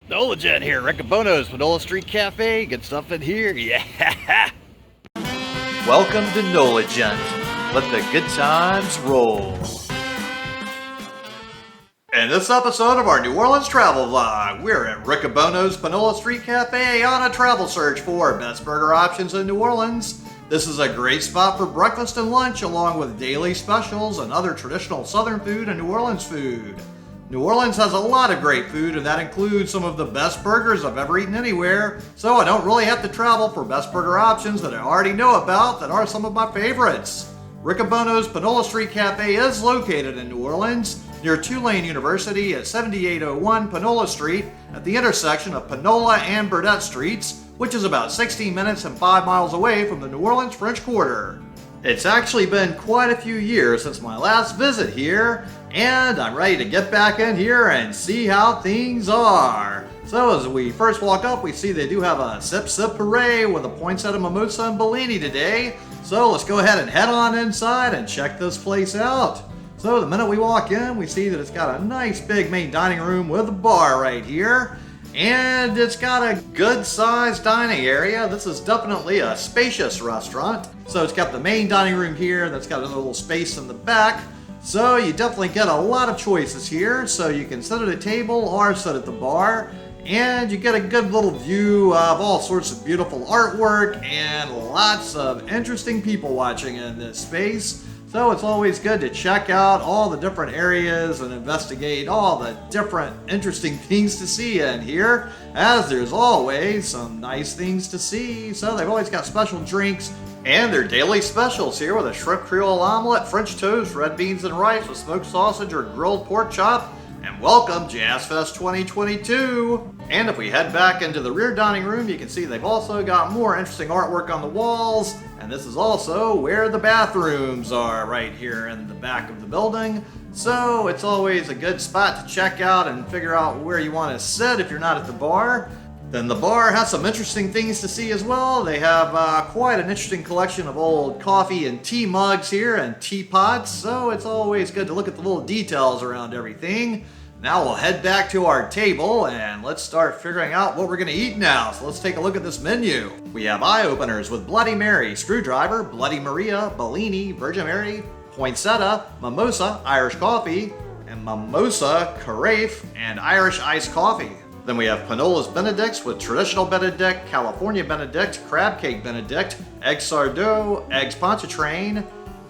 Nola Jen here, Riccobono's Panola Street Café. Good stuff in here, yeah. Welcome to Nola Jen. Let the good times roll. In this episode of our New Orleans travel vlog, we're at Riccobono's Panola Street Cafe on a travel search for best burger options in New Orleans. This is a great spot for breakfast and lunch, along with daily specials and other traditional Southern food and New Orleans food. New Orleans has a lot of great food, and that includes some of the best burgers I've ever eaten anywhere, so I don't really have to travel for best burger options that I already know about that are some of my favorites. Riccobono's Panola Street Cafe is located in New Orleans, near Tulane University at 7801 Panola Street at the intersection of Panola and Burdette Streets, which is about 16 minutes and 5 miles away from the New Orleans French Quarter. It's actually been quite a few years since my last visit here, and I'm ready to get back in here and see how things are. So as we first walk up, we see they do have a Sip Sip Hooray with a poinsettia mimosa and Bellini today. So let's go ahead and head on inside and check this place out. So the minute we walk in, we see that it's got a nice big main dining room with a bar right here. And it's got a good sized dining area. This is definitely a spacious restaurant. So it's got the main dining room here, and it's got another little space in the back. So you definitely get a lot of choices here. So you can sit at a table or sit at the bar. And you get a good little view of all sorts of beautiful artwork and lots of interesting people watching in this space. So it's always good to check out all the different areas and investigate all the different interesting things to see in here, as there's always some nice things to see. So they've always got special drinks and their daily specials here with a shrimp creole omelet, French toast, red beans and rice with smoked sausage or grilled pork chop. And welcome Jazz Fest 2022! And if we head back into the rear dining room, you can see they've also got more interesting artwork on the walls. And this is also where the bathrooms are, right here in the back of the building. So it's always a good spot to check out and figure out where you want to sit if you're not at the bar. Then the bar has some interesting things to see as well. They have quite an interesting collection of old coffee and tea mugs here and teapots. So it's always good to look at the little details around everything. Now we'll head back to our table and let's start figuring out what we're going to eat now. So let's take a look at this menu. We have eye openers with Bloody Mary, Screwdriver, Bloody Maria, Bellini, Virgin Mary, Poinsettia, Mimosa, Irish Coffee, and Mimosa, Carafe, and Irish Iced Coffee. Then we have Panola's Benedicts with Traditional Benedict, California Benedict, Crab Cake Benedict, Egg Sardo, Eggs Pontchartrain,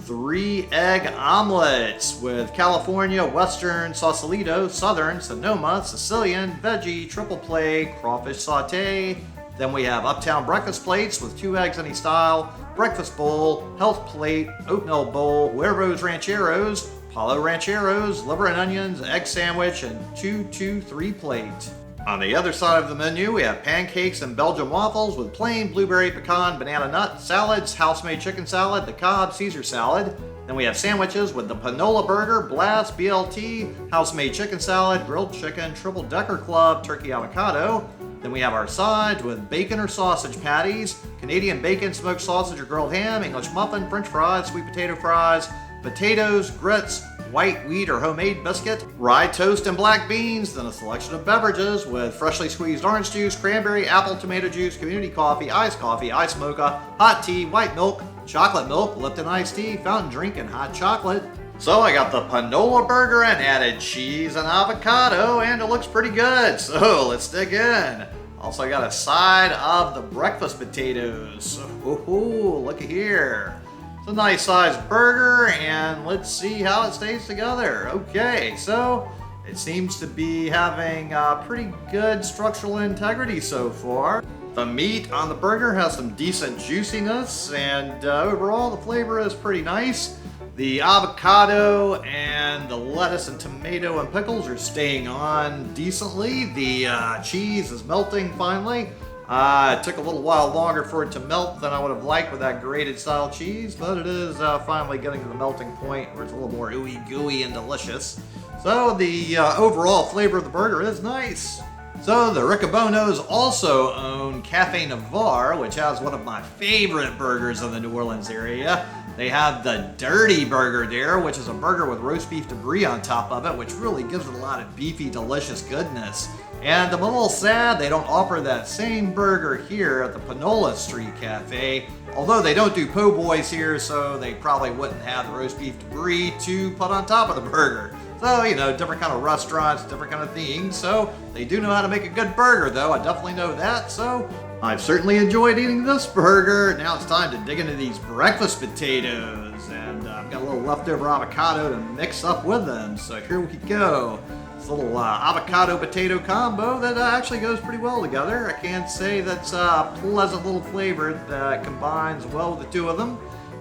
3 egg omelets with California, Western, Sausalito, Southern, Sonoma, Sicilian, Veggie, Triple Play, Crawfish Sauté. Then we have Uptown Breakfast Plates with 2 eggs any style, Breakfast Bowl, Health Plate, Oatmeal Bowl, Huevos Rancheros, Palo Rancheros, Liver and Onions, Egg Sandwich, and 2-2-3 Plate. On the other side of the menu, we have pancakes and Belgian waffles with plain blueberry, pecan, banana nut, salads, house-made chicken salad, the Cobb Caesar salad. Then we have sandwiches with the Panola Burger, Blast, BLT, house-made chicken salad, grilled chicken, triple decker club, turkey avocado. Then we have our sides with bacon or sausage patties, Canadian bacon, smoked sausage or grilled ham, English muffin, French fries, sweet potato fries, potatoes, grits, white wheat or homemade biscuit, rye toast and black beans, then a selection of beverages with freshly squeezed orange juice, cranberry, apple, tomato juice, community coffee, iced mocha, hot tea, white milk, chocolate milk, Lipton iced tea, fountain drink, and hot chocolate. So I got the Panola burger and added cheese and avocado, and it looks pretty good, so let's dig in. Also got a side of the breakfast potatoes. Ooh, look at here. It's a nice sized burger, and let's see how it stays together. Okay, so it seems to be having pretty good structural integrity so far. The meat on the burger has some decent juiciness, and overall the flavor is pretty nice. The avocado and the lettuce and tomato and pickles are staying on decently. The cheese is melting finally. It took a little while longer for it to melt than I would have liked with that grated style cheese, but it is finally getting to the melting point where it's a little more ooey gooey and delicious. So the overall flavor of the burger is nice. So the Riccobonos also own Café Navarre, which has one of my favorite burgers in the New Orleans area. They have the Dirty Burger there, which is a burger with roast beef debris on top of it, which really gives it a lot of beefy, delicious goodness. And I'm a little sad they don't offer that same burger here at the Panola Street Cafe. Although they don't do po' boys here, so they probably wouldn't have the roast beef debris to put on top of the burger. So, you know, different kind of restaurants, different kind of things. So they do know how to make a good burger, though. I definitely know that. So I've certainly enjoyed eating this burger. Now it's time to dig into these breakfast potatoes. And I've got a little leftover avocado to mix up with them. So here we go. It's a little avocado potato combo that actually goes pretty well together. I can't say that's a pleasant little flavor that combines well with the two of them.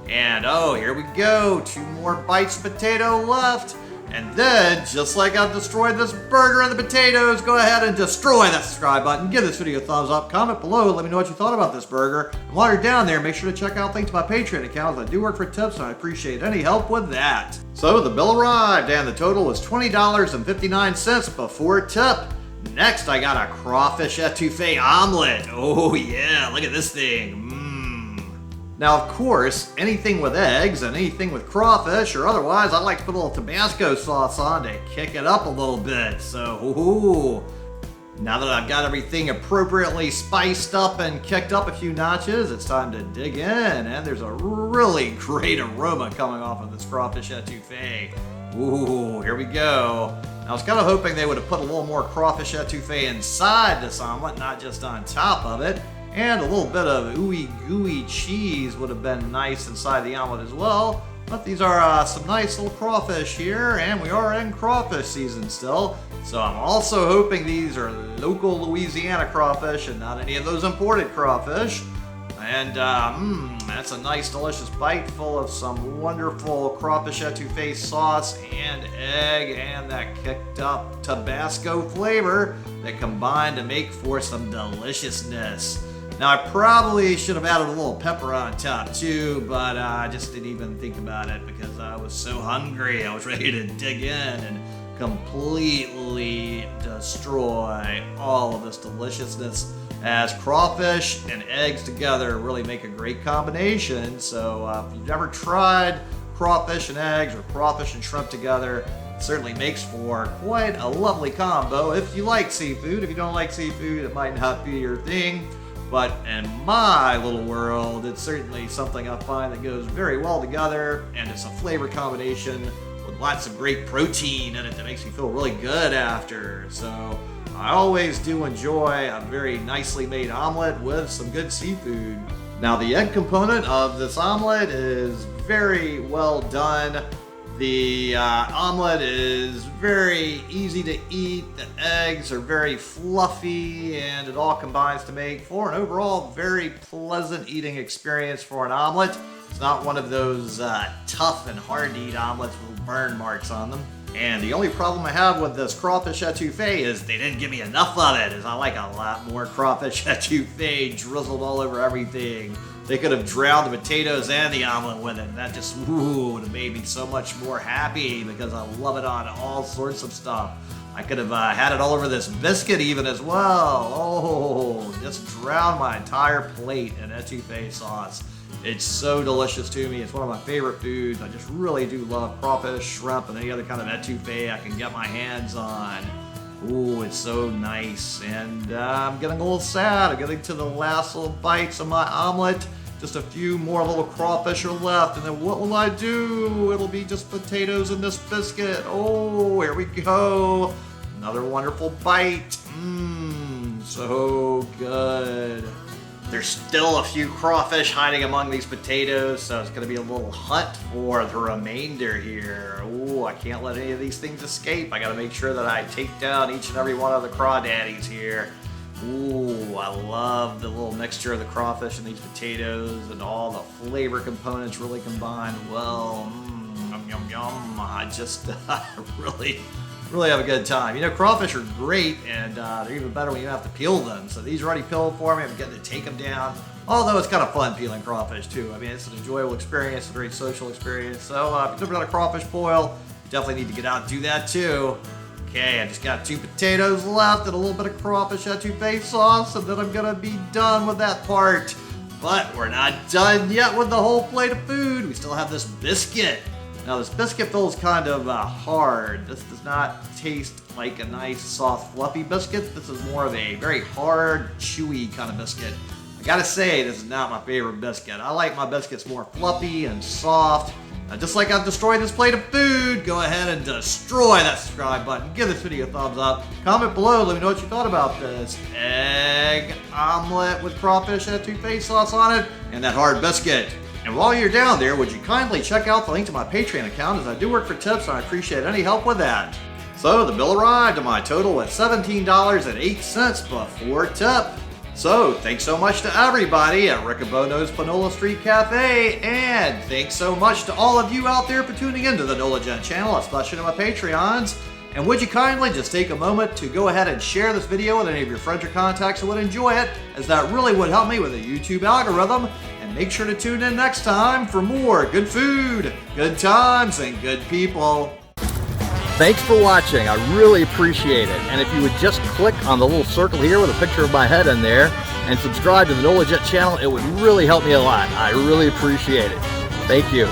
And oh, here we go. 2 more bites of potato left. And then, just like I've destroyed this burger and the potatoes, go ahead and destroy that subscribe button. Give this video a thumbs up, comment below, let me know what you thought about this burger. And while you're down there, make sure to check out links to my Patreon account. I do work for tips and I appreciate any help with that. So the bill arrived and the total was $20.59 before tip. Next, I got a crawfish etouffee omelet. Oh yeah, look at this thing. Now, of course, anything with eggs and anything with crawfish or otherwise, I like to put a little Tabasco sauce on to kick it up a little bit. So, now that I've got everything appropriately spiced up and kicked up a few notches, it's time to dig in. And there's a really great aroma coming off of this crawfish etouffee. Ooh, here we go. I was kind of hoping they would have put a little more crawfish etouffee inside this omelet, not just on top of it. And a little bit of ooey gooey cheese would have been nice inside the omelet as well. But these are some nice little crawfish here, and we are in crawfish season still. So I'm also hoping these are local Louisiana crawfish and not any of those imported crawfish. And that's a nice delicious bite full of some wonderful crawfish etouffee sauce and egg and that kicked up Tabasco flavor that combined to make for some deliciousness. Now, I probably should have added a little pepper on top too, but I just didn't even think about it because I was so hungry. I was ready to dig in and completely destroy all of this deliciousness, as crawfish and eggs together really make a great combination. So if you've never tried crawfish and eggs or crawfish and shrimp together, it certainly makes for quite a lovely combo. If you like seafood, if you don't like seafood, it might not be your thing. But in my little world, it's certainly something I find that goes very well together, and it's a flavor combination with lots of great protein in it that makes me feel really good after. So I always do enjoy a very nicely made omelet with some good seafood. Now the egg component of this omelet is very well done. The omelet is very easy to eat, the eggs are very fluffy, and it all combines to make for an overall very pleasant eating experience for an omelet. It's not one of those tough and hard to eat omelets with burn marks on them. And the only problem I have with this crawfish etouffee is they didn't give me enough of it, as I like a lot more crawfish etouffee drizzled all over everything. They could have drowned the potatoes and the omelet with it. That just would have made me so much more happy because I love it on all sorts of stuff. I could have had it all over this biscuit even as well. Oh, just drown my entire plate in etouffee sauce. It's so delicious to me. It's one of my favorite foods. I just really do love crawfish, shrimp, and any other kind of etouffee I can get my hands on. Ooh, it's so nice. And I'm getting a little sad. I'm getting to the last little bites of my omelet. Just a few more little crawfish are left, and then what will I do? It'll be just potatoes in this biscuit. Oh, here we go. Another wonderful bite. So good. There's still a few crawfish hiding among these potatoes, so it's going to be a little hunt for the remainder here. Ooh, I can't let any of these things escape. I got to make sure that I take down each and every one of the crawdaddies here. Ooh, I love the little mixture of the crawfish and these potatoes, and all the flavor components really combined well. Yum, yum, yum. I just really have a good time. You know, crawfish are great, and they're even better when you have to peel them. So these are already peeled for me. I'm getting to take them down. Although it's kind of fun peeling crawfish too. I mean, it's an enjoyable experience, a very social experience. So if you've never done a crawfish boil, you definitely need to get out and do that too. Okay, I just got 2 potatoes left and a little bit of crawfish etouffee sauce, and then I'm gonna be done with that part. But we're not done yet with the whole plate of food. We still have this biscuit. Now this biscuit feels kind of hard. This does not taste like a nice, soft, fluffy biscuit. This is more of a very hard, chewy kind of biscuit. I gotta say, this is not my favorite biscuit. I like my biscuits more fluffy and soft. Just like I've destroyed this plate of food, go ahead and destroy that subscribe button. Give this video a thumbs up. Comment below, let me know what you thought about this egg omelet with crawfish and etouffee sauce on it, and that hard biscuit. And while you're down there, would you kindly check out the link to my Patreon account, as I do work for tips and I appreciate any help with that. So the bill arrived and my total at $17.08 before tip. So thanks so much to everybody at Riccobono's Panola Street Cafe, and thanks so much to all of you out there for tuning into the NOLA Gent channel, especially to my Patreons. And would you kindly just take a moment to go ahead and share this video with any of your friends or contacts who would enjoy it, as that really would help me with the YouTube algorithm. And make sure to tune in next time for more good food, good times, and good people. Thanks for watching. I really appreciate it. And if you would just click on the little circle here with a picture of my head in there and subscribe to the NOLA Gent channel, it would really help me a lot. I really appreciate it. Thank you.